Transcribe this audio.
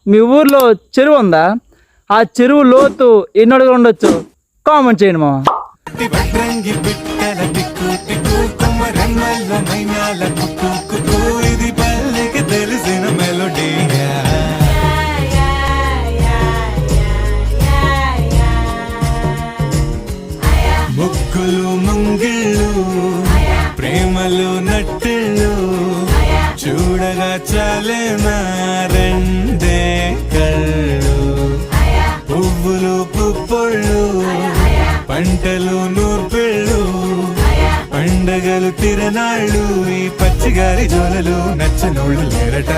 మీ ఊర్లో చెరువు ఉందా? ఆ చెరువు లోతు ఎన్ని అడుగులు ఉండొచ్చు? కామెంట్ చేయండి మామ. ముగ్గులు ముంగిళ్ళు ప్రేమలు నట్టిళ్ళు చూడగా చాలేనా రెండే కళ్ళు పువ్వులు పుప్పొళ్ళు పంటలు నూర్పిళ్ళు పండగలు తిరనాళ్ళు ఈ పచ్చిగారి జోలలు నచ్చనోళ్ళు లేరట.